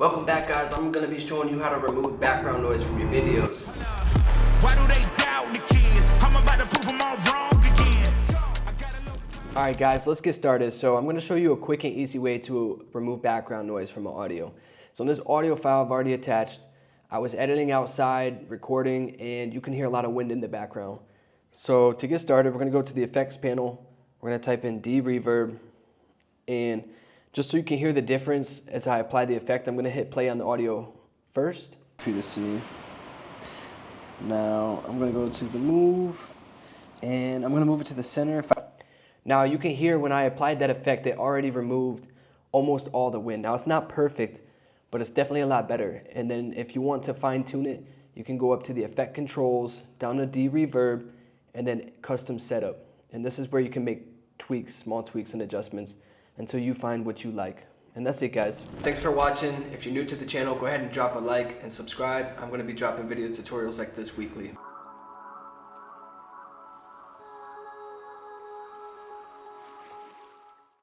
Welcome back, guys. I'm gonna be showing you how to remove background noise from your videos. Why do they doubt the kid? I'm about to prove them all wrong again. Alright guys, let's get started. So I'm gonna show you a quick and easy way to remove background noise from an audio. So in this audio file I've already attached, I was editing outside, recording, and you can hear a lot of wind in the background. So to get started, we're gonna go to the effects panel. We're gonna type in D-Reverb, and just so you can hear the difference as I apply the effect, I'm gonna hit play on the audio first for you to see. Now I'm gonna go to the move, and I'm gonna move it to the center. Now you can hear when I applied that effect, it already removed almost all the wind. Now it's not perfect, but it's definitely a lot better. And then if you want to fine tune it, you can go up to the effect controls, down to D-Reverb, and then custom setup. And this is where you can make tweaks, small tweaks and adjustments until you find what you like. And that's it, guys. Thanks for watching. If you're new to the channel, go ahead and drop a like and subscribe. I'm gonna be dropping video tutorials like this weekly.